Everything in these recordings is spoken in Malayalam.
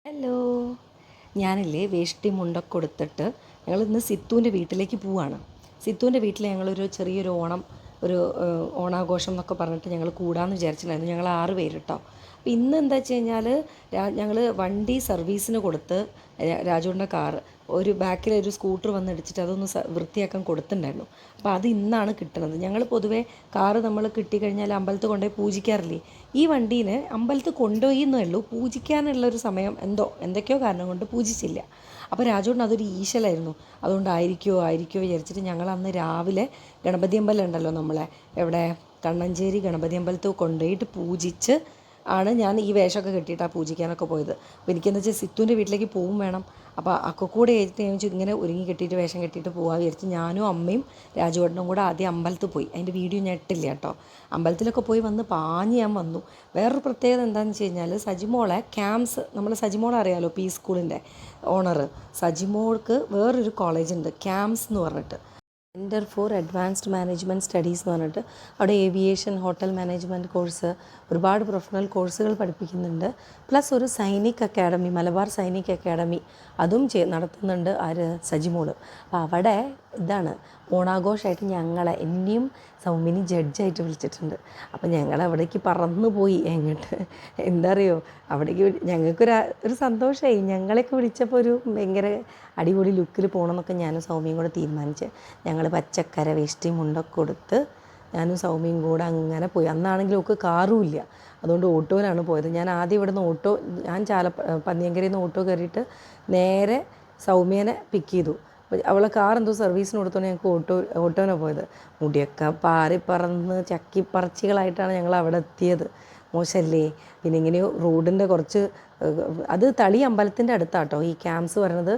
ഹലോ, ഞാനില്ലേ വേഷ്ടി മുണ്ടൊക്കെ കൊടുത്തിട്ട് ഞങ്ങളിന്ന് സിത്തുവിൻ്റെ വീട്ടിലേക്ക് പോവാണ്. സിത്തുവിൻ്റെ വീട്ടിൽ ഞങ്ങളൊരു ചെറിയൊരു ഓണാഘോഷം എന്നൊക്കെ പറഞ്ഞിട്ട് ഞങ്ങൾ കൂടാമെന്ന് വിചാരിച്ചിട്ടുണ്ടായിരുന്നു. ഞങ്ങൾ 6 പേര് കേട്ടോ. അപ്പോൾ ഇന്ന് എന്താ വെച്ച് കഴിഞ്ഞാൽ ഞങ്ങൾ വണ്ടി സർവീസിന് കൊടുത്ത് രാജുവിൻ്റെ കാറ് ഒരു ബാക്കിലൊരു സ്കൂട്ടർ വന്ന് ഇടിച്ചിട്ട് അതൊന്ന് വൃത്തിയാക്കാൻ കൊടുത്തിട്ടുണ്ടായിരുന്നു. അപ്പോൾ അത് ഇന്നാണ് കിട്ടുന്നത്. ഞങ്ങൾ പൊതുവേ കാറ് നമ്മൾ കിട്ടിക്കഴിഞ്ഞാൽ അമ്പലത്തിൽ കൊണ്ടുപോയി പൂജിക്കാറില്ലേ. ഈ വണ്ടീനെ അമ്പലത്തിൽ കൊണ്ടുപോയി എന്നേ ഉള്ളൂ, പൂജിക്കാനുള്ളൊരു സമയം എന്തൊക്കെയോ കാരണം കൊണ്ട് പൂജിച്ചില്ല. അപ്പോൾ രാജുവിന് അതൊരു ഈശലായിരുന്നു. അതുകൊണ്ടായിരിക്കുമോ വിചാരിച്ചിട്ട് ഞങ്ങൾ അന്ന് രാവിലെ ഗണപതി അമ്പലം ഉണ്ടല്ലോ നമ്മളെ എവിടെ കണ്ണഞ്ചേരി ഗണപതി അമ്പലത്തിൽ കൊണ്ടുപോയിട്ട് പൂജിച്ച് ആണ് ഞാൻ ഈ വേഷമൊക്കെ കെട്ടിയിട്ടാണ് പൂജിക്കാനൊക്കെ പോയത്. അപ്പോൾ എനിക്കെന്ന് വെച്ചാൽ സിത്തുവിൻ്റെ വീട്ടിലേക്ക് പോവും വേണം. അപ്പോൾ അക്കൊക്കൂടെ ഏറ്റിട്ട് ഞാൻ ഇങ്ങനെ ഒരുങ്ങി കെട്ടിയിട്ട് വേഷം കെട്ടിയിട്ട് പോകാമെന്ന് വിചാരിച്ച് ഞാനും അമ്മയും രാജുവേട്ടനും കൂടെ ആദ്യം അമ്പലത്തിൽ പോയി. അതിൻ്റെ വീഡിയോ ഞാൻ ഇട്ടില്ല കേട്ടോ. അമ്പലത്തിലൊക്കെ പോയി വന്ന് പാഞ്ഞ് ഞാൻ വന്നു. വേറൊരു പ്രത്യേകത എന്താണെന്ന് വെച്ച് കഴിഞ്ഞാൽ സജിമോളെ ക്യാമ്പ്സ്, നമ്മൾ സജിമോളെ അറിയാമല്ലോ, പി സ്കൂളിൻ്റെ ഓണർ. സജിമോൾക്ക് വേറൊരു കോളേജുണ്ട് ക്യാമ്പ്സ് എന്ന് പറഞ്ഞിട്ട്, centre for advanced management studies എന്ന് പറഞ്ഞിട്ട്. അവിടെ ഏവിയേഷൻ, ഹോട്ടൽ മാനേജ്മെൻറ്റ് കോഴ്സ്, ഒരുപാട് പ്രൊഫഷണൽ കോഴ്സുകൾ പഠിപ്പിക്കുന്നുണ്ട്. പ്ലസ് ഒരു സൈനിക് അക്കാഡമി, മലബാർ സൈനിക് അക്കാഡമി അതും നടത്തുന്നുണ്ട് സജിമോള്. അപ്പോൾ അവിടെ ഇതാണ് ഓണാഘോഷമായിട്ട് എന്നെയും സൗമ്യനി ജഡ്ജായിട്ട് വിളിച്ചിട്ടുണ്ട്. അപ്പോൾ ഞങ്ങൾ അവിടേക്ക് പറന്നു പോയി. എങ്ങോട്ട് എന്താ അറിയോ, അവിടേക്ക് ഞങ്ങൾക്കൊരു സന്തോഷമായി. ഞങ്ങളെയൊക്കെ വിളിച്ചപ്പോൾ ഒരു ഭയങ്കര അടിപൊളി ലുക്കിൽ പോകണമെന്നൊക്കെ ഞാനും സൗമ്യയും കൂടെ തീരുമാനിച്ച് ഞങ്ങൾ പച്ചക്കര വേഷ്ടി മുണ്ടൊക്കെ കൊടുത്ത് ഞാനും സൗമ്യയും കൂടെ അങ്ങനെ പോയി. അന്നാണെങ്കിലും ഒക്കെ കാറും ഇല്ല, അതുകൊണ്ട് ഓട്ടോയിലാണ് പോയത്. ഞാൻ ആദ്യം ഇവിടുന്ന് ഞാൻ പന്നിയങ്കരയിൽ നിന്ന് ഓട്ടോ കയറിയിട്ട് നേരെ സൗമ്യനെ പിക്ക് ചെയ്തു. അപ്പോൾ അവളെ കാർ എന്തോ സർവീസിന് കൊടുത്തോണ്ട് ഞങ്ങൾക്ക് ഓട്ടോനെ പോയത്. മുടിയൊക്കെ പാറിപ്പറന്ന് ചക്കിപ്പറച്ചികളായിട്ടാണ് ഞങ്ങൾ അവിടെ എത്തിയത്. മോശമല്ലേ? പിന്നെ ഇങ്ങനെയോ റോഡിൻ്റെ കുറച്ച് അത് തളി അമ്പലത്തിൻ്റെ അടുത്താട്ടോ ഈ ക്യാമ്പ്സ് പറയുന്നത്.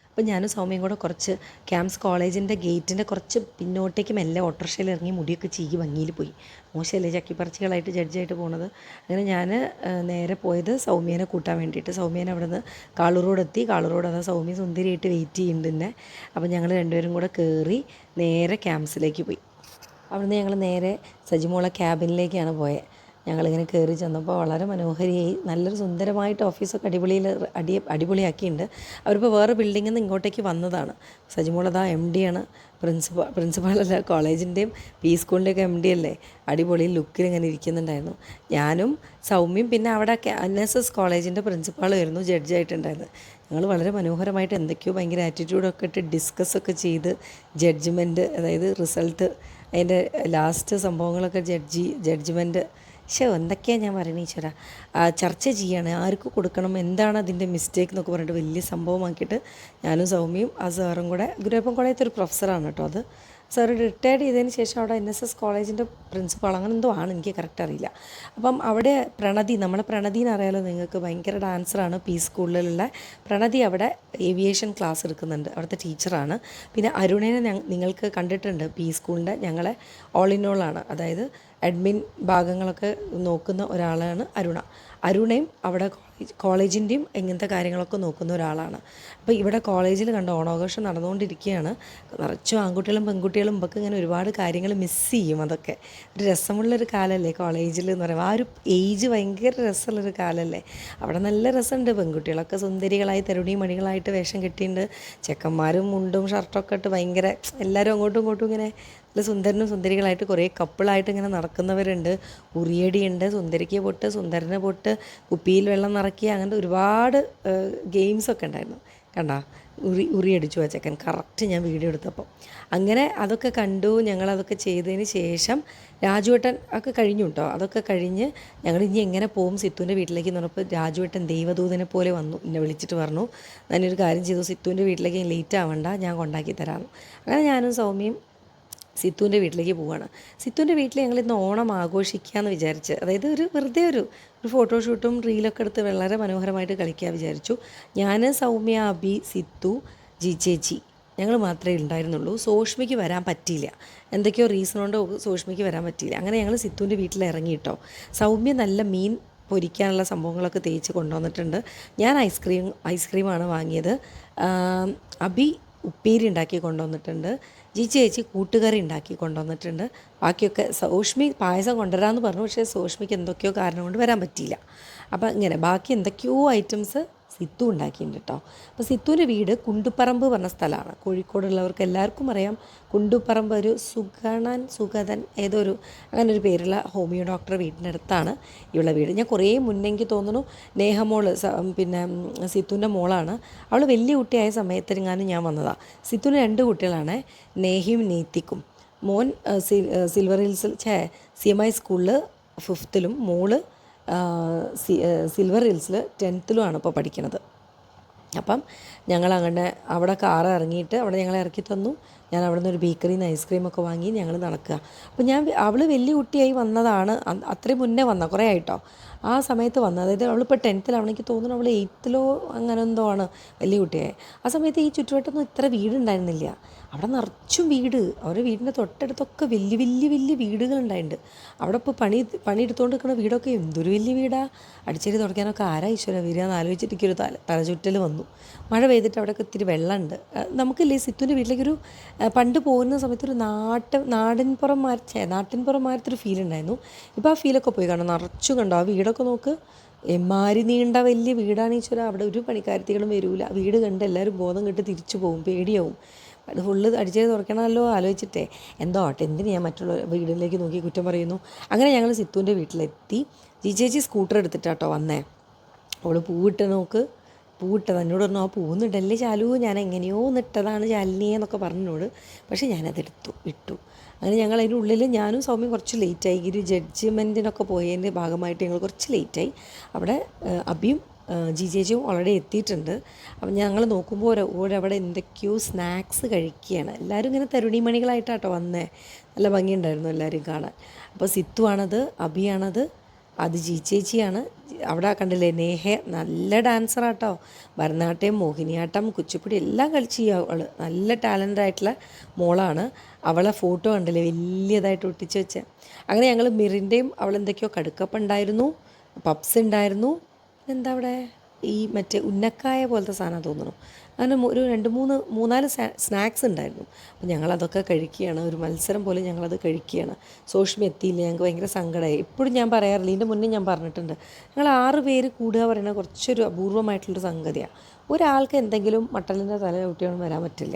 അപ്പോൾ ഞാനും സൗമ്യയും കൂടെ കുറച്ച് ക്യാമ്പ്സ് കോളേജിൻ്റെ ഗേറ്റിൻ്റെ കുറച്ച് പിന്നോട്ടേക്ക് മെല്ലെ ഓട്ടോറിക്ഷയിൽ ഇറങ്ങി മുടിയൊക്കെ ചീകി ഭംഗിയിൽ പോയി. മോശമല്ലേ ചക്കിപ്പറച്ചികളായിട്ട് ജഡ്ജായിട്ട് പോണത്. അങ്ങനെ ഞാൻ നേരെ പോയത് സൗമ്യനെ കൂട്ടാൻ വേണ്ടിയിട്ട്. സൗമ്യനെ അവിടെ നിന്ന് കാളൂറോടെത്തി. കാളൂറോട് അതാ സൗമ്യ സുന്ദരിയായിട്ട് വെയിറ്റ് ചെയ്യുന്നുണ്ട് എന്നെ. അപ്പോൾ ഞങ്ങൾ രണ്ടുപേരും കൂടെ കയറി നേരെ ക്യാമ്പ്സിലേക്ക് പോയി. അവിടുന്ന് ഞങ്ങൾ നേരെ സജിമോളെ ക്യാബിനിലേക്കാണ് പോയത്. ഞങ്ങളിങ്ങനെ കയറി ചെന്നപ്പോൾ വളരെ മനോഹരിയായി, നല്ലൊരു സുന്ദരമായിട്ട് ഓഫീസൊക്കെ അടിപൊളിയാക്കിയിട്ടുണ്ട്. അവരിപ്പോൾ വേറെ ബിൽഡിങ്ങിൽ നിന്ന് ഇങ്ങോട്ടേക്ക് വന്നതാണ്. സജിമോളതാ MD ആണ്, പ്രിൻസിപ്പാളല്ല, കോളേജിൻ്റെയും പി സ്കൂളിൻ്റെയൊക്കെ MD അല്ലേ. അടിപൊളി ലുക്കിൽ ഇങ്ങനെ ഇരിക്കുന്നുണ്ടായിരുന്നു. ഞാനും സൗമ്യയും പിന്നെ അവിടെ NSS കോളേജിൻ്റെ പ്രിൻസിപ്പാളുമായിരുന്നു ജഡ്ജായിട്ടുണ്ടായിരുന്നത്. ഞങ്ങൾ വളരെ മനോഹരമായിട്ട് എന്തൊക്കെയോ ഭയങ്കര ആറ്റിറ്റ്യൂഡൊക്കെ ഇട്ട് ഡിസ്കസ്സൊക്കെ ചെയ്ത് ജഡ്ജ്മെൻറ്റ്, അതായത് റിസൾട്ട്, അതിൻ്റെ ലാസ്റ്റ് സംഭവങ്ങളൊക്കെ ജഡ്ജ്മെൻറ്റ് എന്തൊക്കെയാണ് ഞാൻ പറയണേ ഈശ്വരാ, ചർച്ച ചെയ്യാണ് ആർക്ക് കൊടുക്കണം, എന്താണ് അതിൻ്റെ മിസ്റ്റേക്ക് എന്നൊക്കെ പറഞ്ഞിട്ട് വലിയ സംഭവമാക്കിയിട്ട് ഞാനും സൗമ്യയും ആ സാറും കൂടെ. ഗുരുവായൂരപ്പൻ കോളേജിലത്തെ ഒരു പ്രൊഫസറാണ് കേട്ടോ അത്. സാർ റിട്ടയർഡ് ചെയ്തതിന് ശേഷം അവിടെ NSS കോളേജിൻ്റെ പ്രിൻസിപ്പാൾ അങ്ങനെ എന്തോ ആണ്, എനിക്ക് കറക്റ്റ് അറിയില്ല. അപ്പം അവിടെ നമ്മളെ പ്രണതിനെ അറിയാലോ നിങ്ങൾക്ക്, ഭയങ്കര ഡാൻസറാണ്. പി സ്കൂളിലുള്ള പ്രണതി അവിടെ ഏവിയേഷൻ ക്ലാസ് എടുക്കുന്നുണ്ട്, അവിടുത്തെ ടീച്ചറാണ്. പിന്നെ അരുണിനെ നിങ്ങൾക്ക് കണ്ടിട്ടുണ്ട്, പി സ്കൂളിൻ്റെ ഞങ്ങളെ ഓൾ ഇൻ ഓൾ ആണ്, അതായത് അഡ്മിൻ ഭാഗങ്ങളൊക്കെ നോക്കുന്ന ഒരാളാണ് അരുണയും അവിടെ കോളേജിൻ്റെയും ഇങ്ങനത്തെ കാര്യങ്ങളൊക്കെ നോക്കുന്ന ഒരാളാണ്. അപ്പോൾ ഇവിടെ കോളേജിൽ കണ്ട ഓണാഘോഷം നടന്നുകൊണ്ടിരിക്കുകയാണ്. നിറച്ചും ആൺകുട്ടികളും പെൺകുട്ടികളും ഇതൊക്കെ ഇങ്ങനെ ഒരുപാട് കാര്യങ്ങൾ മിസ് ചെയ്യും. അതൊക്കെ ഒരു രസമുള്ളൊരു കാലമല്ലേ കോളേജിൽ എന്ന് പറയുമ്പോൾ. ആ ഒരു ഏജ് ഭയങ്കര രസമുള്ളൊരു കാലമല്ലേ. അവിടെ നല്ല രസമുണ്ട്. പെൺകുട്ടികളൊക്കെ സുന്ദരികളായി തരുണി മണികളായിട്ട് വേഷം കെട്ടിയിട്ടുണ്ട്. ചെക്കന്മാരും മുണ്ടും ഷർട്ടൊക്കെ ഇട്ട് ഭയങ്കര എല്ലാവരും അങ്ങോട്ടും ഇങ്ങോട്ടും ഇങ്ങനെ നല്ല സുന്ദരനും സുന്ദരികളായിട്ട് കുറേ കപ്പിളായിട്ട് ഇങ്ങനെ നടക്കുന്നവരുണ്ട്. ഉറിയടിയുണ്ട്, സുന്ദരിക്ക് പൊട്ട്, സുന്ദരന് പൊട്ട്, കുപ്പിയിൽ വെള്ളം നിറയ്ക്കുക, അങ്ങനത്തെ ഒരുപാട് ഗെയിംസൊക്കെ ഉണ്ടായിരുന്നു. കണ്ടാ ഉറിയടിച്ചു ആ ചെക്കൻ കറക്റ്റ് ഞാൻ വീഡിയോ എടുത്തപ്പോൾ. അങ്ങനെ അതൊക്കെ കണ്ടു. ഞങ്ങളതൊക്കെ ചെയ്തതിന് ശേഷം രാജുവേട്ടൻ ഒക്കെ കഴിഞ്ഞു കേട്ടോ. അതൊക്കെ കഴിഞ്ഞ് ഞങ്ങൾ ഇനി എങ്ങനെ പോകും സിത്തുവിൻ്റെ വീട്ടിലേക്ക് എന്ന് പറഞ്ഞപ്പോൾ രാജുവേട്ടൻ ദൈവദൂതനെ പോലെ വന്നു, എന്നെ വിളിച്ചിട്ട് പറഞ്ഞു, ഞാനൊരു കാര്യം ചെയ്തു, സിത്തുവിൻ്റെ വീട്ടിലേക്ക് ലേറ്റ് ആവണ്ട, ഞാൻ കൊണ്ടാക്കി തരാമെന്ന്. അങ്ങനെ ഞാനും സൗമ്യയും സിത്തുവിൻ്റെ വീട്ടിലേക്ക് പോവുകയാണ്. സിത്തുവിൻ്റെ വീട്ടിൽ ഞങ്ങളിന്ന് ഓണം ആഘോഷിക്കാമെന്ന് വിചാരിച്ച്, അതായത് വെറുതെ ഒരു ഫോട്ടോഷൂട്ടും റീലൊക്കെ എടുത്ത് വളരെ മനോഹരമായിട്ട് കളിക്കാൻ വിചാരിച്ചു. ഞാൻ, സൗമ്യ, അബി, സിത്തു, ചേച്ചി ഞങ്ങൾ മാത്രമേ ഉണ്ടായിരുന്നുള്ളൂ. സോഷ്മിക്ക് വരാൻ പറ്റിയില്ല, എന്തൊക്കെയോ റീസൺ കൊണ്ട് സോഷ്മിക്ക് വരാൻ പറ്റിയില്ല. അങ്ങനെ ഞങ്ങൾ സിത്തുവിൻ്റെ വീട്ടിൽ ഇറങ്ങിയിട്ടോ. സൗമ്യ നല്ല മീൻ പൊരിക്കാനുള്ള സംഭവങ്ങളൊക്കെ തേച്ച് കൊണ്ടുവന്നിട്ടുണ്ട്. ഞാൻ ഐസ്ക്രീമാണ് വാങ്ങിയത്. അബി ഉപ്പേരി ഉണ്ടാക്കി കൊണ്ടുവന്നിട്ടുണ്ട്. ചേച്ചി കൂട്ടുകറി ഉണ്ടാക്കി കൊണ്ടുവന്നിട്ടുണ്ട്. ബാക്കിയൊക്കെ സോഷ്മി പായസം കൊണ്ടുവരാമെന്ന് പറഞ്ഞു, പക്ഷേ സോഷ്മിക്ക് എന്തൊക്കെയോ കാരണം കൊണ്ട് വരാൻ പറ്റിയില്ല. അപ്പോൾ ഇങ്ങനെ ബാക്കി എന്തൊക്കെയോ ഐറ്റംസ് സിത്തു ഉണ്ടാക്കിയിട്ടുണ്ട് കേട്ടോ. അപ്പോൾ സിത്തുവിൻ്റെ വീട് കുണ്ടുപറമ്പ് പറഞ്ഞ സ്ഥലമാണ്. കോഴിക്കോടുള്ളവർക്ക് എല്ലാവർക്കും അറിയാം. കുണ്ടുപറമ്പ് ഒരു സുഗതൻ ഏതൊരു അങ്ങനെ ഒരു പേരുള്ള ഹോമിയോ ഡോക്ടറെ വീടിൻ്റെ അടുത്താണ് ഇവളുടെ വീട്. ഞാൻ കുറേ മുന്നെങ്കിൽ തോന്നുന്നു നേഹമോള് പിന്നെ സിത്തുവിൻ്റെ മോളാണ്. അവൾ വലിയ കുട്ടിയായ സമയത്തെങ്ങാനും ഞാൻ വന്നതാണ്. സിത്തുവിന് 2 കുട്ടികളാണ്, നേഹിയും നീത്തിക്കും. മോൻ സിൽവർ ഹിൽസിൽ CMI സ്കൂളിൽ 5th മോള് സിൽവർ ഹിൽസിൽ 10th ഇപ്പോൾ പഠിക്കുന്നത്. അപ്പം ഞങ്ങളങ്ങനെ അവിടെ കാറ് ഇറങ്ങിയിട്ട് അവിടെ ഞങ്ങളെ ഇറക്കി തന്നു. ഞാൻ അവിടെ നിന്ന് ഒരു ബേക്കറിയിൽ നിന്ന് ഐസ്ക്രീമൊക്കെ വാങ്ങി ഞങ്ങൾ നടക്കുക. അപ്പോൾ അവൾ വലിയ കുട്ടിയായി വന്നതാണ്, അത്രയും മുന്നേ വന്ന കുറേ ആയിട്ടോ ആ സമയത്ത് വന്നത്. അതായത് അവളിപ്പോൾ 10th എനിക്ക് തോന്നുന്നു അവൾ 8th അങ്ങനെ എന്തോ ആണ് വലിയ കുട്ടിയായി. ആ സമയത്ത് ഈ ചുറ്റുവട്ടമൊന്നും ഇത്ര വീടുണ്ടായിരുന്നില്ല. അവിടെ നിറച്ചും വീട്, അവരുടെ വീടിൻ്റെ തൊട്ടടുത്തൊക്കെ വലിയ വലിയ വലിയ വീടുകളുണ്ടായിട്ടുണ്ട്. അവിടെ ഇപ്പോൾ പണിയെടുത്തുകൊണ്ട് നിൽക്കുന്ന വീടൊക്കെ എന്തൊരു വലിയ വീടാ. അടിച്ചേരി തുടയ്ക്കാനൊക്കെ ആരാ ഈശ്വര വരികയെന്ന് ആലോചിച്ചിട്ടൊരു തലചുറ്റൽ വന്നു. മഴ പെയ്തിട്ട് അവിടെയൊക്കെ ഇത്തിരി വെള്ളമുണ്ട്. നമുക്കില്ലേ സിത്തുവിൻ്റെ വീട്ടിലേക്കൊരു പണ്ട് പോകുന്ന സമയത്ത് ഒരു നാട്ടിൻപുറമാരത്തൊരു ഫീൽ ഉണ്ടായിരുന്നു. ഇപ്പോൾ ആ ഫീലൊക്കെ പോയി കാണാം. നിറച്ചും കണ്ടോ ആ വീടൊക്കെ നോക്ക്, എമ്മാരി നീണ്ട വലിയ വീടാണ് ഈശ്വര. അവിടെ ഒരു പണിക്കാരത്തികളും വരില്ല. വീട് കണ്ട് എല്ലാവരും ബോധം കെട്ട് തിരിച്ചു പോകും, പേടിയാവും. അത് ഫുള്ള് അടിച്ചേരി തുറക്കണമല്ലോ ആലോചിച്ചിട്ടേ. എന്തോ ആട്ടെ, എന്തിന് ഞാൻ മറ്റുള്ള വീടിലേക്ക് നോക്കി കുറ്റം പറയുന്നു. അങ്ങനെ ഞങ്ങൾ സിത്തുവിൻ്റെ വീട്ടിലെത്തി. ചേച്ചി സ്കൂട്ടർ എടുത്തിട്ടാട്ടോ വന്നേ. അവൾ പൂവിട്ട് നോക്ക്, പൂവിട്ടത് എന്നോട് പറഞ്ഞു, ആ പൂന്നിട്ടല്ലേ ചാലു, ഞാൻ എങ്ങനെയോ നിട്ടതാണ് ശാലിനിയെ എന്നൊക്കെ പറഞ്ഞോട്. പക്ഷേ ഞാനതെടുത്തു ഇട്ടു. അങ്ങനെ ഞങ്ങൾ അതിൻ്റെ ഉള്ളിൽ ഞാനും സൗമ്യം കുറച്ച് ലേറ്റായി. ഒരു ജഡ്ജ്മെൻറ്റിനൊക്കെ പോയതിൻ്റെ ഭാഗമായിട്ട് ഞങ്ങൾ കുറച്ച് ലേറ്റായി. അവിടെ അബിയും ചേച്ചിയും ഓൾറെഡി എത്തിയിട്ടുണ്ട്. അപ്പം ഞങ്ങൾ നോക്കുമ്പോൾ ഓരവിടെ എന്തൊക്കെയോ സ്നാക്സ് കഴിക്കുകയാണ്. എല്ലാവരും ഇങ്ങനെ തരുണിമണികളായിട്ടാട്ടോ വന്നേ. നല്ല ഭംഗിയുണ്ടായിരുന്നു എല്ലാവരും കാണാൻ. അപ്പോൾ സിത്തുവാണത്, അബിയാണത്, അത് ചേച്ചിയാണ്. അവിടെ കണ്ടില്ലേ നേഹ നല്ല ഡാൻസറാട്ടോ. ഭരതനാട്യം, മോഹിനിയാട്ടം, കുച്ചിപ്പുടി എല്ലാം കളിച്ച് അവൾ നല്ല ടാലൻ്റായിട്ടുള്ള മോളാണ്. അവളെ ഫോട്ടോ കണ്ടില്ലേ വലിയതായിട്ട് ഒട്ടിച്ച് വെച്ച്. അങ്ങനെ ഞങ്ങൾ മിറിൻ്റെയും അവളെന്തൊക്കെയോ കടുക്കപ്പുണ്ടായിരുന്നു, പപ്സ് ഉണ്ടായിരുന്നു, എന്താ അവിടെ ഈ മറ്റേ ഉന്നക്കായ പോലത്തെ സാധനം തോന്നുന്നു. അങ്ങനെ ഒരു 2-3-4 സ്നാക്സ് ഉണ്ടായിരുന്നു. അപ്പോൾ ഞങ്ങളതൊക്കെ കഴിക്കുകയാണ്. ഒരു മത്സരം പോലെ ഞങ്ങളത് കഴിക്കുകയാണ്. സോഷ്മി എത്തിയില്ല, ഞങ്ങൾക്ക് ഭയങ്കര സങ്കടമായി. എപ്പോഴും ഞാൻ പറയാറില്ല, ഇതിൻ്റെ മുന്നേ ഞാൻ പറഞ്ഞിട്ടുണ്ട്, ഞങ്ങൾ 6 പേര് കൂടുക പറയുന്നത് കുറച്ചൊരു അപൂർവമായിട്ടുള്ളൊരു സംഗതിയാണ്. ഒരാൾക്ക് എന്തെങ്കിലും മട്ടലിൻ്റെ തല കുട്ടിയൊന്നും വരാൻ പറ്റില്ല.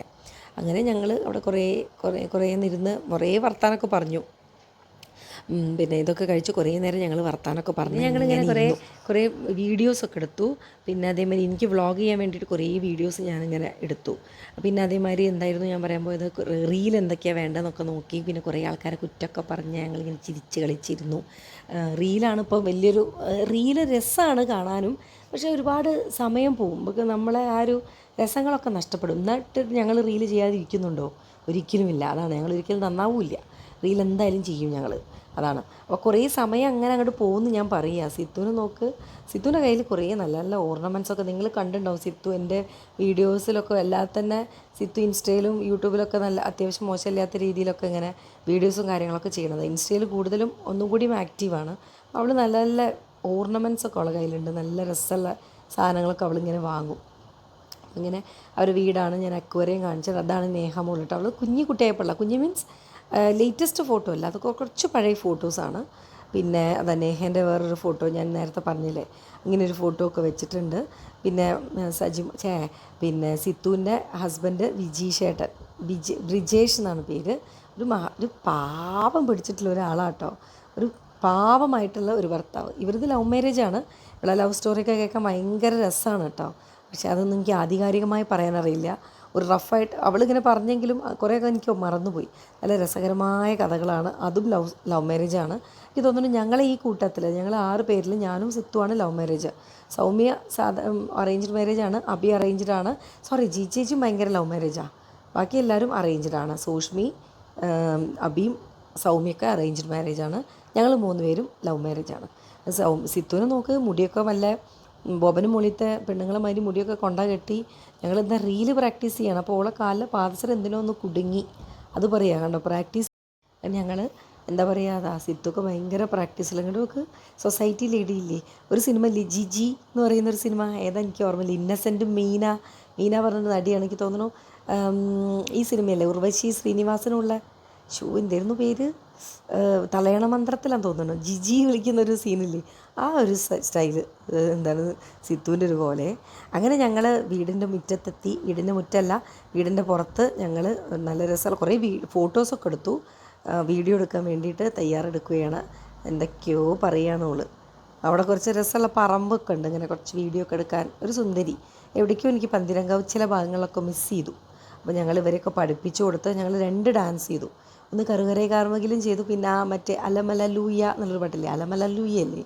അങ്ങനെ ഞങ്ങൾ അവിടെ കുറേ ഇരുന്ന് കുറേ വർത്താനമൊക്കെ പറഞ്ഞു. പിന്നെ ഇതൊക്കെ കഴിച്ച് കുറേ നേരം ഞങ്ങൾ വർത്താനമൊക്കെ പറഞ്ഞു. ഞങ്ങളിങ്ങനെ കുറേ വീഡിയോസൊക്കെ എടുത്തു. പിന്നെ അതേമാതിരി എനിക്ക് വ്ളോഗ് ചെയ്യാൻ വേണ്ടിയിട്ട് കുറേ വീഡിയോസ് ഞാനിങ്ങനെ എടുത്തു. പിന്നെ അതേമാതിരി എന്തായിരുന്നു ഞാൻ പറയാൻ പോയത്, റീൽ എന്തൊക്കെയാണ് വേണ്ടതെന്നൊക്കെ നോക്കി. പിന്നെ കുറേ ആൾക്കാരെ കുറ്റമൊക്കെ പറഞ്ഞ് ഞങ്ങളിങ്ങനെ ചിരിച്ച് കളിച്ചിരുന്നു. റീലാണ് ഇപ്പോൾ വലിയൊരു റീല് രസമാണ് കാണാനും, പക്ഷേ ഒരുപാട് സമയം പോകും. നമുക്ക് നമ്മളെ ആ ഒരു രസങ്ങളൊക്കെ നഷ്ടപ്പെടും. എന്നിട്ട് ഞങ്ങൾ റീല് ചെയ്യാതിരിക്കുന്നുണ്ടോ? ഒരിക്കലുമില്ല. അതാണ്, ഞങ്ങൾ ഒരിക്കലും നന്നാവില്ല. റീൽ എന്തായാലും ചെയ്യും ഞങ്ങൾ, അതാണ്. അപ്പോൾ കുറേ സമയം അങ്ങനെ അങ്ങോട്ട് പോകുമെന്ന് ഞാൻ പറയുക. സിത്തുവിന് നോക്ക്, സിത്തുവിൻ്റെ കയ്യിൽ കുറേ നല്ല നല്ല ഓർണമെൻറ്റ്സൊക്കെ നിങ്ങൾ കണ്ടിട്ടുണ്ടാവും. സിത്തു എൻ്റെ വീഡിയോസിലൊക്കെ അല്ലാതെ തന്നെ സിത്തു ഇൻസ്റ്റയിലും യൂട്യൂബിലൊക്കെ നല്ല അത്യാവശ്യം മോശമില്ലാത്ത രീതിയിലൊക്കെ ഇങ്ങനെ വീഡിയോസും കാര്യങ്ങളൊക്കെ ചെയ്യണത്. ഇൻസ്റ്റയിൽ കൂടുതലും ഒന്നും കൂടിയും ആക്റ്റീവാണ്. അവൾ നല്ല നല്ല ഓർണമെൻറ്റ്സൊക്കെ അവളുടെ കയ്യിലുണ്ട്. നല്ല രസമുള്ള സാധനങ്ങളൊക്കെ അവളിങ്ങനെ വാങ്ങും. ഇങ്ങനെ അവർ വീടാണ് ഞാൻ അക്വേറിയം കാണിച്ചത്. അതാണ് നേഹമോൾ കേട്ടോ. അവൾ കുഞ്ഞിക്കുട്ടിയായപ്പോഴുള്ള, കുഞ്ഞ് മീൻസ് ലേറ്റസ്റ്റ് ഫോട്ടോ അല്ല, അതൊക്കെ കുറച്ച് പഴയ ഫോട്ടോസാണ്. പിന്നെ അതാ നേഹേൻ്റെ വേറൊരു ഫോട്ടോ ഞാൻ നേരത്തെ പറഞ്ഞില്ലേ, ഇങ്ങനൊരു ഫോട്ടോ ഒക്കെ വെച്ചിട്ടുണ്ട്. പിന്നെ പിന്നെ സിത്തുവിൻ്റെ ഹസ്ബൻഡ് വിജീഷേട്ടൻ, ബ്രിജേഷ് എന്നാണ് പേര്. ഒരു പാവം പിടിച്ചിട്ടുള്ള ഒരാളാട്ടോ, ഒരു പാവമായിട്ടുള്ള ഒരു ഭർത്താവ്. ഇവരത് ലവ് മാരേജാണ്. ഇവിടെ ലവ് സ്റ്റോറിയൊക്കെ കേൾക്കാൻ ഭയങ്കര രസമാണ് കേട്ടോ. പക്ഷെ അതൊന്നും എനിക്ക് ആധികാരികമായി പറയാനറിയില്ല. ഒരു റഫായിട്ട് അവളിങ്ങനെ പറഞ്ഞെങ്കിലും കുറേയൊക്കെ എനിക്ക് മറന്നുപോയി. നല്ല രസകരമായ കഥകളാണ്. അതും ലവ് മാരേജാണ്. എനിക്ക് തോന്നുന്നു ഞങ്ങളെ ഈ കൂട്ടത്തിൽ ഞങ്ങൾ 6 പേരിൽ ഞാനും സിത്തുവാണ് ലവ് മാരേജ്. സൗമ്യ അറേഞ്ച്ഡ് മാരേജാണ്. അബി അറേഞ്ച്ഡാണ്. ചേച്ചിയും ഭയങ്കര ലവ് മാരേജാണ്. ബാക്കി എല്ലാവരും അറേഞ്ച്ഡാണ്. സോഷ്മി, അബിയും സൗമ്യൊക്കെ അറേഞ്ച്ഡ് മാരേജാണ്. ഞങ്ങൾ 3 പേരും ലവ് മാരേജാണ്. സിത്തുവിനെ നോക്ക്, മുടിയൊക്കെ വല്ല ബോബനും മുളിത്തെ പെണ്ണുങ്ങളെ മാതിരി മുടിയൊക്കെ കൊണ്ടാ കെട്ടി. ഞങ്ങളെന്താ റീല് പ്രാക്ടീസ് ചെയ്യണം. അപ്പോൾ ഓളെ കാലിൽ പാദസരം എന്തിനോ ഒന്ന് കുടുങ്ങി. അത് പറയാം കണ്ടോ, പ്രാക്ടീസ് ഞങ്ങൾ എന്താ പറയുക. അതാ സിത്തൊക്കെ ഭയങ്കര പ്രാക്ടീസിൽ. അങ്ങോട്ട് നോക്ക്, സൊസൈറ്റി ലേഡി ഇല്ലേ, ഒരു സിനിമ ഇല്ലേ ജിജി എന്ന് പറയുന്നൊരു സിനിമ, ഏതാ എനിക്ക് ഓർമ്മയില്ല. ഇന്നസെൻറ്റും മീന പറഞ്ഞ നടിയാണ് എനിക്ക് തോന്നുന്നു. ഈ സിനിമയല്ലേ ഉർവശി ശ്രീനിവാസനുള്ള എന്തായിരുന്നു പേര്, തലയണ മന്ത്രത്തിലാന്ന് തോന്നുന്നു, ജിജി വിളിക്കുന്നൊരു സീനില്ലേ, ആ ഒരു സ്റ്റൈല് എന്താണ് സിത്തുവിൻ്റെ ഒരു പോലെ. അങ്ങനെ ഞങ്ങൾ വീടിൻ്റെ മുറ്റത്തെത്തി, വീടിൻ്റെ മുറ്റമല്ല വീടിൻ്റെ പുറത്ത് ഞങ്ങൾ നല്ല രസമുള്ള കുറേ ഫോട്ടോസൊക്കെ എടുത്തു. വീഡിയോ എടുക്കാൻ വേണ്ടിയിട്ട് തയ്യാറെടുക്കുകയാണ്. എന്തൊക്കെയോ പറയുകയാണ് ഓള്. അവിടെ കുറച്ച് രസമുള്ള പറമ്പൊക്കെ ഉണ്ട്, ഇങ്ങനെ കുറച്ച് വീഡിയോ ഒക്കെ എടുക്കാൻ. ഒരു സുന്ദരി. എവിടേക്കോ എനിക്ക് പന്തിരങ്കാവ് ചില ഭാഗങ്ങളിലൊക്കെ മിസ് ചെയ്തു. അപ്പോൾ ഞങ്ങൾ ഇവരെയൊക്കെ പഠിപ്പിച്ചു കൊടുത്ത് ഞങ്ങൾ 2 ഡാൻസ് ചെയ്തു. ഒന്ന് കറുകരെ കാർമകിലും ചെയ്തു, പിന്നെ ആ മറ്റേ അലമല ലൂയ എന്നുള്ളൊരു പാട്ടില്ലേ, അലമല ലൂയ അല്ലേ,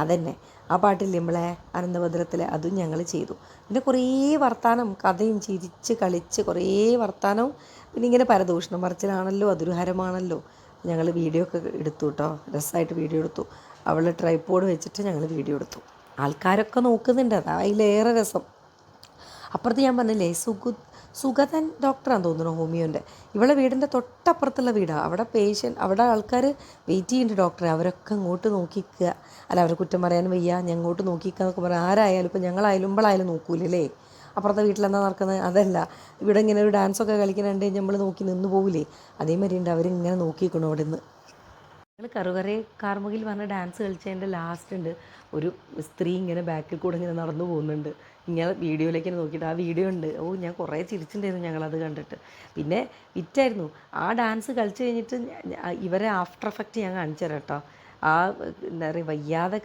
അതന്നെ ആ പാട്ടില്ലേ നമ്മളെ ആനന്ദഭദ്രത്തിലെ, അതും ഞങ്ങൾ ചെയ്തു. പിന്നെ കുറേ വർത്താനം, കഥയും ചിരിച്ച് കളിച്ച് കുറേ വർത്താനവും, പിന്നെ ഇങ്ങനെ പരദൂഷണം പറച്ചിലാണല്ലോ, അതൊരു ഹരമാണല്ലോ. ഞങ്ങൾ വീഡിയോ ഒക്കെ എടുത്തു കേട്ടോ, രസമായിട്ട് വീഡിയോ എടുത്തു. അവൾ ട്രൈപോഡ് വെച്ചിട്ട് ഞങ്ങൾ വീഡിയോ എടുത്തു. ആൾക്കാരൊക്കെ നോക്കുന്നുണ്ട്, അതാ അതിലേറെ രസം. അപ്പുറത്ത് ഞാൻ പറഞ്ഞില്ലേ സുഗതൻ ഡോക്ടറാന്ന് തോന്നുന്നു, ഹോമിയോൻ്റെ. ഇവളെ വീടിൻ്റെ തൊട്ടപ്പുറത്തുള്ള വീടാണ്. അവിടെ ആൾക്കാർ വെയിറ്റ് ചെയ്യുന്നുണ്ട് ഡോക്ടറെ. അവരൊക്കെ ഇങ്ങോട്ട് നോക്കിക്കുക. അല്ല, അവരെ കുറ്റം പറയാനും വയ്യ, ഞങ്ങോട്ട് നോക്കിക്കുക എന്നൊക്കെ പറയാം. ആരായാലും ഇപ്പം ഞങ്ങളായാലും ഇമ്പളായാലും നോക്കൂലേ. അപ്പുറത്തെ വീട്ടിലെന്താ നടക്കുന്നത്, അതല്ല ഇവിടെ ഇങ്ങനെ ഒരു ഡാൻസൊക്കെ കളിക്കുന്നുണ്ട്, നമ്മൾ നോക്കി നിന്ന് പോകില്ലേ, അതേമാതിരി ഉണ്ട് അവരിങ്ങനെ നോക്കിയിരിക്കണം അവിടെ നിന്ന്. ഞങ്ങൾ കറുകറെ കാർമുകിൽ പറഞ്ഞ ഡാൻസ് കളിച്ചതിൻ്റെ ലാസ്റ്റ് ഉണ്ട് ഒരു സ്ത്രീ ഇങ്ങനെ ബാക്കിൽ കൂടെ ഇങ്ങനെ നടന്നു പോകുന്നുണ്ട്, ഇങ്ങനെ വീഡിയോയിലേക്ക് നോക്കിയിട്ട്. ആ വീഡിയോ ഉണ്ട്. ഞാൻ കുറേ ചിരിച്ചിട്ടുണ്ടായിരുന്നു ഞങ്ങളത് കണ്ടിട്ട്. പിന്നെ വിറ്റായിരുന്നു ആ ഡാൻസ് കളിച്ച് കഴിഞ്ഞിട്ട്. ഇവരെ ആഫ്റ്റർ എഫക്റ്റ് ഞാൻ കാണിച്ചു തരാം കേട്ടോ. ആ എന്താ പറയുക, വയ്യാതെ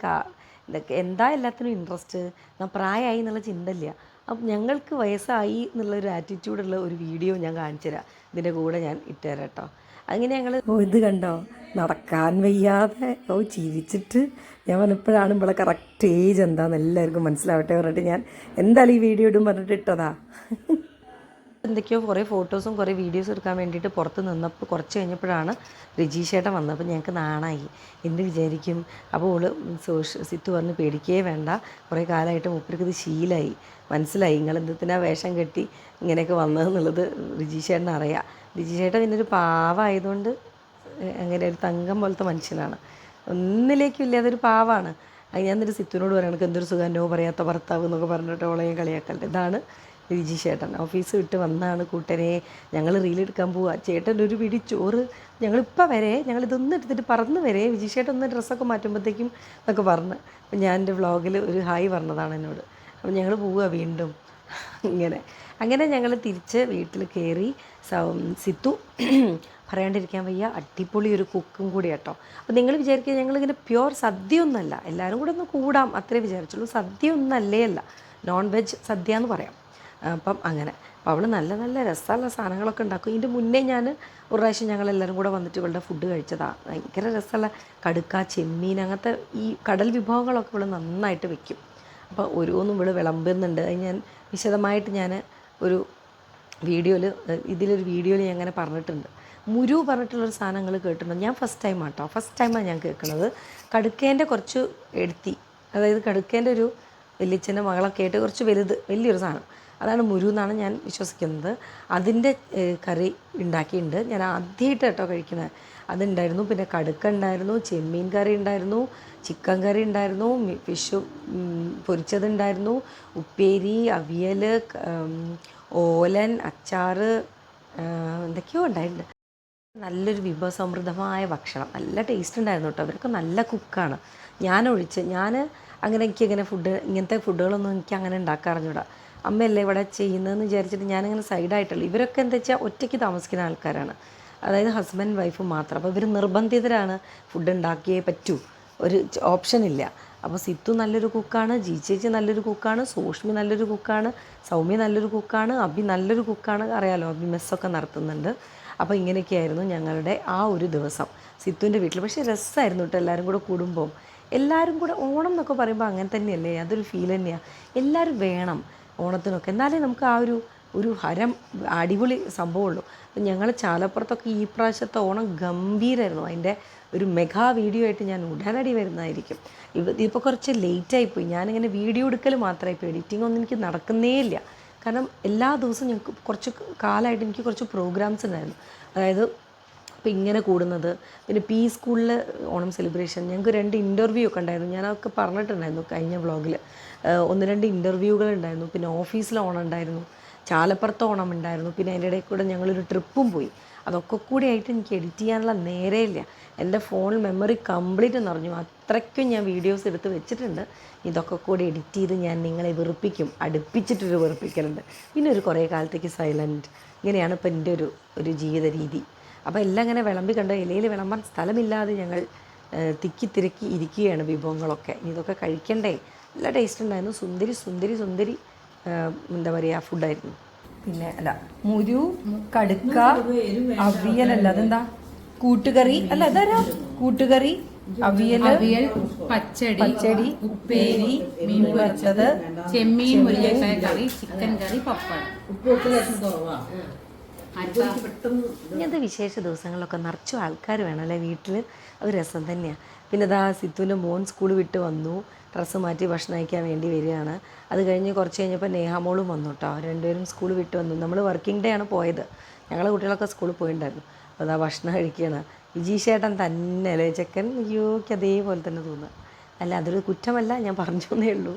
എന്താ എല്ലാത്തിനും ഇൻട്രസ്റ്റ്, ഞാൻ പ്രായമായി എന്നുള്ള ചിന്ത ഇല്ല. അപ്പം ഞങ്ങൾക്ക് വയസ്സായി എന്നുള്ളൊരു ആറ്റിറ്റ്യൂഡുള്ള ഒരു വീഡിയോ ഞാൻ കാണിച്ചു തരാം, ഇതിൻ്റെ കൂടെ ഞാൻ ഇട്ടുതരാം കേട്ടോ. അങ്ങനെ ഞങ്ങൾ ഇത് കണ്ടോ, നടക്കാൻ വയ്യാതെ ചിരിച്ചിട്ട് ഞാൻ പറഞ്ഞപ്പോഴാണ് ഇവിടെ കറക്റ്റ് ഏജ് എന്താണെന്ന് എല്ലാവർക്കും മനസ്സിലാവട്ടെ പറഞ്ഞിട്ട് ഞാൻ എന്തായാലും ഈ വീഡിയോ ഇടും പറഞ്ഞിട്ട് ഇട്ടതാ. എന്തൊക്കെയോ കുറേ ഫോട്ടോസും കുറേ വീഡിയോസും എടുക്കാൻ വേണ്ടിയിട്ട് പുറത്ത് നിന്നപ്പോൾ കുറച്ച് കഴിഞ്ഞപ്പോഴാണ് രജീഷേട്ടൻ വന്നത്. അപ്പോൾ ഞങ്ങൾക്ക് നാണായി, എന്ത് വിചാരിക്കും. അപ്പോൾ ഓള് സിത്തു പറഞ്ഞ് പേടിക്കേ വേണ്ട, കുറേ കാലമായിട്ട് മൂപ്പർക്ക് ഇത് ശീലമായി, മനസ്സിലായി നിങ്ങൾ എന്തിനാ വേഷം കെട്ടി ഇങ്ങനെയൊക്കെ വന്നതെന്നുള്ളത് രജീഷേട്ടൻ അറിയാം. രജീഷേട്ടൻ പിന്നെ ഒരു പാവമായതുകൊണ്ട് അങ്ങനെ ഒരു തങ്കം പോലത്തെ മനുഷ്യനാണ്, ഒന്നിലേക്കും ഇല്ലാതൊരു പാവമാണ്. അത് ഞാൻ എന്നിട്ട് സിത്തുവിനോട് പറയണം, എനിക്ക് എന്തൊരു സുഖം, നോ പറയാത്ത ഭർത്താവ് എന്നൊക്കെ പറഞ്ഞിട്ട് ഓളെയും കളിയാക്കലുണ്ട്. ഇതാണ് വിജി ചേട്ടൻ. ഓഫീസ് വിട്ട് വന്നാണ് കൂട്ടനെ ഞങ്ങൾ റീലെടുക്കാൻ പോവുക. ചേട്ടൻ്റെ ഒരു പിടി ചോറ് ഞങ്ങളിപ്പോൾ വരെ ഞങ്ങളിതൊന്നും എടുത്തിട്ട് പറന്ന് വരെ വിജി ചേട്ടൻ ഒന്ന് ഡ്രസ്സൊക്കെ മാറ്റുമ്പോഴത്തേക്കും എന്നൊക്കെ പറഞ്ഞ്. അപ്പം ഞാൻ എൻ്റെ വ്ളോഗിൽ ഒരു ഹായ് പറഞ്ഞതാണ് എന്നോട്. അപ്പം ഞങ്ങൾ പോവുക വീണ്ടും അങ്ങനെ ഞങ്ങൾ തിരിച്ച് വീട്ടിൽ കയറി. സിത്തു പറയാണ്ടിരിക്കാൻ വയ്യ, അടിപൊളി ഒരു കുക്കും കൂടി കേട്ടോ. അപ്പോൾ നിങ്ങൾ വിചാരിക്കുക ഞങ്ങളിങ്ങനെ പ്യുവർ സദ്യ ഒന്നല്ല, എല്ലാവരും കൂടെ ഒന്ന് കൂടാം അത്രേ വിചാരിച്ചുള്ളൂ. സദ്യ ഒന്നല്ലേ അല്ല, നോൺ വെജ് സദ്യ എന്ന് പറയാം. അപ്പം അങ്ങനെ അപ്പോൾ അവൾ നല്ല നല്ല രസമുള്ള സാധനങ്ങളൊക്കെ ഉണ്ടാക്കും. ഇതിൻ്റെ മുന്നേ ഞാൻ ഒരു പ്രാവശ്യം ഞങ്ങളെല്ലാവരും കൂടെ വന്നിട്ട് ഇവളുടെ ഫുഡ് കഴിച്ചതാണ്. ഭയങ്കര രസമുള്ള കടുക്ക, ചെമ്മീൻ, അങ്ങനത്തെ ഈ കടൽ വിഭവങ്ങളൊക്കെ ഇവൾ നന്നായിട്ട് വെക്കും. അപ്പോൾ ഓരോന്നും ഇവൾ വിളമ്പുന്നുണ്ട്. അത് ഞാൻ വിശദമായിട്ട് ഞാൻ ഒരു ഇതിലൊരു വീഡിയോയിൽ ഞാൻ അങ്ങനെ പറഞ്ഞിട്ടുണ്ട്. മുരു പറഞ്ഞിട്ടുള്ളൊരു സാധനങ്ങൾ കേട്ടിട്ടുണ്ട്. ഞാൻ ഫസ്റ്റ് ടൈമാണ് ഞാൻ കേൾക്കുന്നത്. കടുക്കേൻ്റെ കുറച്ച് എടുത്തി, അതായത് കടുക്കേൻ്റെ ഒരു വലിയച്ഛൻ്റെ മകളൊക്കെ ആയിട്ട് കുറച്ച് വലിയൊരു സാധനം, അതാണ് മുരു എന്നാണ് ഞാൻ വിശ്വസിക്കുന്നത്. അതിൻ്റെ കറി ഉണ്ടാക്കിയിട്ടുണ്ട്. ഞാൻ ആദ്യമായിട്ട് കേട്ടോ കഴിക്കുന്നത്. അതുണ്ടായിരുന്നു. പിന്നെ കടുക്ക ഉണ്ടായിരുന്നു, ചെമ്മീൻ കറി ഉണ്ടായിരുന്നു, ചിക്കൻ കറി ഉണ്ടായിരുന്നു, ഫിഷ് പൊരിച്ചതുണ്ടായിരുന്നു, ഉപ്പേരി, അവിയൽ, ഓലൻ, അച്ചാർ, എന്തൊക്കെയോ ഉണ്ടായിട്ടുണ്ട്. നല്ലൊരു വിഭവസമൃദ്ധമായ ഭക്ഷണം, നല്ല ടേസ്റ്റ് ഉണ്ടായിരുന്നു കേട്ടോ. അവരൊക്കെ നല്ല കുക്കാണ്. ഞാൻ അങ്ങനെ എനിക്കങ്ങനെ ഇങ്ങനത്തെ ഫുഡുകളൊന്നും എനിക്ക് അങ്ങനെ ഉണ്ടാക്കാൻ അറിഞ്ഞൂടാ. അമ്മയല്ലേ ഇവിടെ ചെയ്യുന്നതെന്ന് വിചാരിച്ചിട്ട് ഞാനിങ്ങനെ സൈഡായിട്ടുള്ളൂ. ഇവരൊക്കെ എന്താ വെച്ചാൽ ഒറ്റയ്ക്ക് താമസിക്കുന്ന ആൾക്കാരാണ്, അതായത് ഹസ്ബൻഡ് വൈഫും മാത്രം. അപ്പോൾ ഇവർ നിർബന്ധിതരാണ്, ഫുഡ് ഉണ്ടാക്കിയേ പറ്റൂ, ഒരു ഓപ്ഷനില്ല. അപ്പോൾ സിത്തു നല്ലൊരു കുക്കാണ്, ചേച്ചി നല്ലൊരു കുക്കാണ്, സോഷ്മി നല്ലൊരു കുക്കാണ്, സൗമ്യ നല്ലൊരു കുക്കാണ്, അബി നല്ലൊരു കുക്കാണ്. അറിയാലോ, അബി മെസ്സൊക്കെ നടത്തുന്നുണ്ട്. അപ്പോൾ ഇങ്ങനെയൊക്കെയായിരുന്നു ഞങ്ങളുടെ ആ ഒരു ദിവസം സിത്തുവിൻ്റെ വീട്ടിൽ. പക്ഷേ രസമായിരുന്നു കേട്ടോ, എല്ലാവരും കൂടെ കൂടുമ്പോൾ. എല്ലാവരും കൂടെ ഓണം എന്നൊക്കെ പറയുമ്പോൾ അങ്ങനെ തന്നെയല്ലേ, അതൊരു ഫീൽ തന്നെയാണ്. എല്ലാവരും വേണം ഓണത്തിനൊക്കെ, എന്നാലേ നമുക്ക് ആ ഒരു ഹരം അടിപൊളി സംഭവമുള്ളൂ. അപ്പം ഞങ്ങൾ ചാലപ്പുറത്തൊക്കെ ഈ പ്രാവശ്യത്തെ ഓണം ഗംഭീരമായിരുന്നു. അതിൻ്റെ ഒരു മെഗാ വീഡിയോ ആയിട്ട് ഞാൻ ഉടനടി വരുന്നതായിരിക്കും. ഇതിപ്പോൾ കുറച്ച് ലേറ്റായിപ്പോയി. ഞാനിങ്ങനെ വീഡിയോ എടുക്കൽ മാത്രമായിപ്പോൾ, എഡിറ്റിംഗ് ഒന്നും എനിക്ക് നടക്കുന്നേ ഇല്ല. കാരണം എല്ലാ ദിവസവും ഞങ്ങൾക്ക് കുറച്ച് കാലമായിട്ട് എനിക്ക് കുറച്ച് പ്രോഗ്രാംസ് ഉണ്ടായിരുന്നു. അതായത് അപ്പോൾ ഇങ്ങനെ കൂടുന്നത്, പിന്നെ പി സ്കൂളിൽ ഓണം സെലിബ്രേഷൻ, ഞങ്ങൾക്ക് 2 ഇൻ്റർവ്യൂ ഒക്കെ ഉണ്ടായിരുന്നു. ഞാനതൊക്കെ പറഞ്ഞിട്ടുണ്ടായിരുന്നു കഴിഞ്ഞ വ്ളോഗിൽ. 1-2 ഇൻ്റർവ്യൂകൾ ഉണ്ടായിരുന്നു. പിന്നെ ഓഫീസിൽ ഓണം ഉണ്ടായിരുന്നു, ചാലപ്പുറത്ത് ഓണം ഉണ്ടായിരുന്നു. പിന്നെ അതിൻ്റെ ഇടയിൽ കൂടെ ഞങ്ങളൊരു ട്രിപ്പും പോയി. അതൊക്കെ കൂടി ആയിട്ട് എനിക്ക് എഡിറ്റ് ചെയ്യാനുള്ള നേരമില്ല. എൻ്റെ ഫോൺ മെമ്മറി കംപ്ലീറ്റ് നിറഞ്ഞു. അത്രയ്ക്കും ഞാൻ വീഡിയോസ് എടുത്ത് വെച്ചിട്ടുണ്ട്. ഇതൊക്കെ കൂടി എഡിറ്റ് ചെയ്ത് ഞാൻ നിങ്ങളെ വെറുപ്പിക്കും, അടുപ്പിച്ചിട്ടൊരു വെറുപ്പിക്കലുണ്ട്. പിന്നെ ഒരു കുറേ കാലത്തേക്ക് സൈലൻറ്റ്. ഇങ്ങനെയാണ് ഇപ്പം എൻ്റെ ഒരു ജീവിത രീതി. അപ്പോൾ എല്ലാം ഇങ്ങനെ വിളമ്പി കണ്ടോ, ഇലയിൽ വിളമ്പാൻ സ്ഥലമില്ലാതെ ഞങ്ങൾ തിക്കി തിരക്കി ഇരിക്കുകയാണ് വിഭവങ്ങളൊക്കെ. ഇതൊക്കെ കഴിക്കണ്ടേ. നല്ല ടേസ്റ്റ് ഉണ്ടായിരുന്നു. സുന്ദരി സുന്ദരി സുന്ദരി എന്താ പറയുക ഫുഡായിരുന്നു. പിന്നെ അല്ല, മുരു, കടുക്ക, അവിയലല്ല, അതെന്താ കൂട്ടുകറി അല്ല, അതാരാ കൂട്ടുകറി, അവിയൽ, പച്ചടി, ഉപ്പേരി, മീൻ പൊരിച്ചത്, ചെമ്മീൻ മുരിങ്ങക്കായ കറി, ചിക്കൻ കറി, പപ്പടം. ഇങ്ങനത്തെ വിശേഷ ദിവസങ്ങളിലൊക്കെ നിറച്ചു ആൾക്കാർ വേണം അല്ലേ വീട്ടിൽ. അത് രസം തന്നെയാണ്. പിന്നെ ഇതാ സിത്തുവിൻ്റെ മോൻ സ്കൂൾ വിട്ട് വന്നു, ഡ്രസ്സ് മാറ്റി ഭക്ഷണം കഴിക്കാൻ വേണ്ടി വരികയാണ്. അത് കഴിഞ്ഞ് കുറച്ച് കഴിഞ്ഞപ്പോൾ നേഹാമോളും വന്നു കേട്ടോ. രണ്ടുപേരും സ്കൂൾ വിട്ട് വന്നു. നമ്മൾ വർക്കിംഗ് ഡേ ആണ് പോയത്. ഞങ്ങളെ കുട്ടികളൊക്കെ സ്കൂളിൽ പോയിട്ടുണ്ടായിരുന്നു. അപ്പോൾ അതാ ഭക്ഷണം കഴിക്കുകയാണ്. വിജീഷേട്ടൻ തന്നെ അല്ലേ ചെക്കൻ. അയ്യോക്ക് അതേപോലെ തന്നെ തോന്നുക. അല്ല, അതൊരു കുറ്റമല്ല, ഞാൻ പറഞ്ഞു എന്നേ ഉള്ളൂ.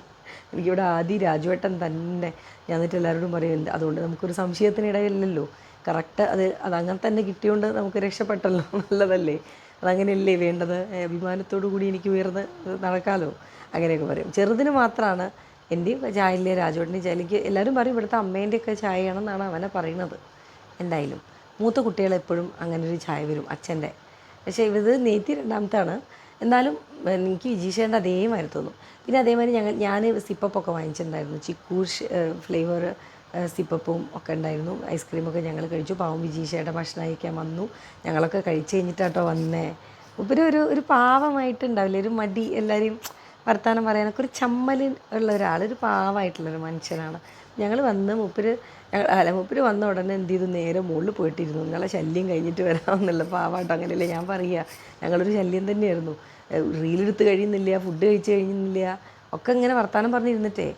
എനിക്കിവിടെ ആദ്യം രാജുവേട്ടൻ തന്നെ. ഞാൻ എന്നിട്ട് എല്ലാവരോടും പറയുന്നുണ്ട്. അതുകൊണ്ട് നമുക്കൊരു സംശയത്തിന് ഇടയില്ലല്ലോ. കറക്റ്റ് അതങ്ങനെ തന്നെ കിട്ടിയോണ്ട് നമുക്ക് രക്ഷപ്പെട്ടല്ലോ. നല്ലതല്ലേ, അതങ്ങനെയല്ലേ വേണ്ടത്. അഭിമാനത്തോടു കൂടി എനിക്ക് ഉയർന്ന് നടക്കാമല്ലോ. അങ്ങനെയൊക്കെ പറയും. ചെറുതിന് മാത്രമാണ് എൻ്റെയും ചായയില്ലേ രാജുവേട്ടൻ്റെ ചായ. എനിക്ക് എല്ലാവരും പറയും ഇവിടുത്തെ അമ്മേൻ്റെയൊക്കെ ചായയാണെന്നാണ് അവനെ പറയുന്നത്. എന്തായാലും മൂത്ത കുട്ടികളെപ്പോഴും അങ്ങനെ ഒരു ചായ വരും അച്ഛൻ്റെ. പക്ഷേ ഇത് നെയ്ത്തി രണ്ടാമത്താണ്. എന്നാലും എനിക്ക് വിജീഷേൻ്റെ അതേമാതിരി തോന്നും. പിന്നെ അതേമാതിരി ഞാൻ സിപ്പപ്പൊക്കെ വാങ്ങിച്ചിട്ടുണ്ടായിരുന്നു. ചിക്കൂ ഫ്ലേവർ സിപ്പപ്പും ഒക്കെ ഉണ്ടായിരുന്നു. ഐസ്ക്രീമൊക്കെ ഞങ്ങൾ കഴിച്ചു. പാവം വിജീഷയുടെ ഭക്ഷണം കഴിക്കാൻ വന്നു. ഞങ്ങളൊക്കെ കഴിച്ച് കഴിഞ്ഞിട്ടാട്ടോ വന്നേ. ഉപരി ഒരു പാവമായിട്ടുണ്ടാവില്ലേ, ഒരു മടി, എല്ലാവരെയും വർത്തമാനം പറയാനൊക്കെ ഒരു ചമ്മൽ ഉള്ള ഒരാൾ, ഒരു പാവമായിട്ടുള്ളൊരു മനുഷ്യനാണ്. ഞങ്ങൾ വന്ന് മൂപ്പര് വന്ന ഉടനെ എന്ത് ചെയ്തു, നേരെ മുകളിൽ പോയിട്ടിരുന്നു. നിങ്ങളെ ശല്യം കഴിഞ്ഞിട്ട് വരാമെന്നുള്ള പാവാട്ടോ. അങ്ങനെയല്ലേ ഞാൻ പറയുക. ഞങ്ങളൊരു ശല്യം തന്നെയായിരുന്നു. റീലെടുത്ത് കഴിയുന്നില്ല, ഫുഡ് കഴിച്ച് കഴിയുന്നില്ല, ഒക്കെ ഇങ്ങനെ വർത്തമാനം പറഞ്ഞിരുന്നിട്ടേ.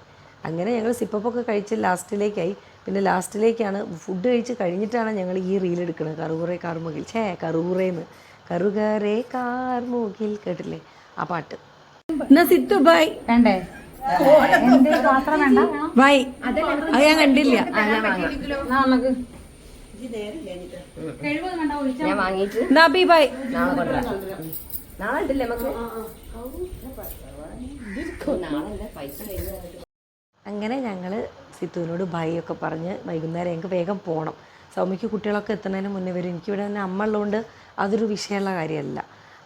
അങ്ങനെ ഞങ്ങൾ സിപ്പപ്പൊക്കെ കഴിച്ച് ലാസ്റ്റിലേക്കായി. പിന്നെ ലാസ്റ്റിലേക്കാണ് ഫുഡ് കഴിച്ച് കഴിഞ്ഞിട്ടാണ് ഞങ്ങൾ ഈ റീലെടുക്കുന്നത്. കറുകുറേ കാർമുകിൽ, കറുകുറേന്ന് കറുകറേ കാർമുകിൽ, കേട്ടില്ലേ ആ പാട്ട്. എന്നാ സിത്തു ബൈ വേണ്ടേ? ബൈ. അത് ഞാൻ കണ്ടില്ല. ഞാൻ വാങ്ങിയിട്ട് നബി ബൈ. നാളെ കൊണ്ടുവരാം. നാളെ ഉണ്ടല്ലേ നമുക്ക്? നാളെ പൈസ. അങ്ങനെ ഞങ്ങൾ സിത്തുവിനോട് ബൈ ഒക്കെ പറഞ്ഞ് വൈകുന്നേരം ഞങ്ങൾക്ക് വേഗം പോകണം. സൗമ്യയ്ക്ക് കുട്ടികളൊക്കെ എത്തുന്നതിന് മുന്നേ വരും. എനിക്കിവിടെ തന്നെ അമ്മ ഉള്ളതുകൊണ്ട് അതൊരു വിഷയമുള്ള കാര്യമല്ല.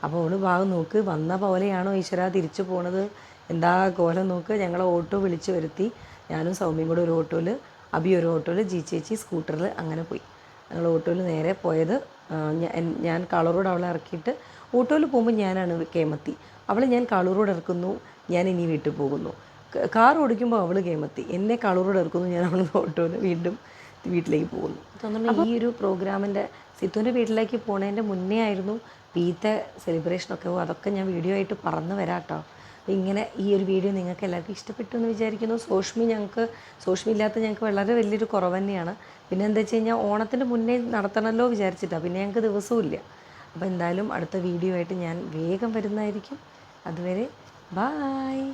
അപ്പോൾ അവള് ഭാഗം നോക്ക്, വന്ന പോലെയാണോ ഈശ്വര തിരിച്ചു പോണത്, എന്താ കോലം നോക്ക്. ഞങ്ങളെ ഓട്ടോ വിളിച്ച് വരുത്തി. ഞാനും സൗമ്യയും കൂടെ ഒരു ഓട്ടോയിൽ, അബി ഒരു ഓട്ടോയിൽ, ജി ചേച്ചി സ്കൂട്ടറിൽ അങ്ങനെ പോയി. ഞങ്ങൾ ഓട്ടോയിൽ നേരെ പോയത്. ഞാൻ കളറോട് അവളെ ഇറക്കിയിട്ട് ഓട്ടോയിൽ പോകുമ്പോൾ ഞാനാണ് കേമത്തി. ഞാൻ കളറോട് ഇറക്കുന്നു, ഞാൻ ഇനി വീട്ടിൽ പോകുന്നു. കാർ ഓടിക്കുമ്പോൾ അവൾ കേമത്തി, എന്നെ കളറോട് ഇറക്കുന്നു, ഞാൻ അവിടെ നിന്ന് ഓട്ടോയിൽ വീണ്ടും വീട്ടിലേക്ക് പോകുന്നു. തോന്നുന്നു ഈ ഒരു പ്രോഗ്രാമിൻ്റെ സിത്തുവിൻ്റെ വീട്ടിലേക്ക് പോണതിൻ്റെ മുന്നേ ആയിരുന്നു വീത്തെ സെലിബ്രേഷനൊക്കെ. അതൊക്കെ ഞാൻ വീഡിയോ ആയിട്ട് പറഞ്ഞു വരാം കേട്ടോ. ഇങ്ങനെ ഈ ഒരു വീഡിയോ നിങ്ങൾക്ക് എല്ലാവർക്കും ഇഷ്ടപ്പെട്ടു എന്ന് വിചാരിക്കുന്നു. സോഷ്മി ഇല്ലാത്ത ഞങ്ങൾക്ക് വളരെ വലിയൊരു കുറവ് തന്നെയാണ്. പിന്നെ എന്താ വെച്ച് കഴിഞ്ഞാൽ ഓണത്തിൻ്റെ മുന്നേ നടത്തണമല്ലോ വിചാരിച്ചിട്ടാണ്. പിന്നെ ഞങ്ങൾക്ക് ദിവസവും ഇല്ല. അപ്പോൾ എന്തായാലും അടുത്ത വീഡിയോ ആയിട്ട് ഞാൻ വേഗം വരുന്നതായിരിക്കും. അതുവരെ ബായ്.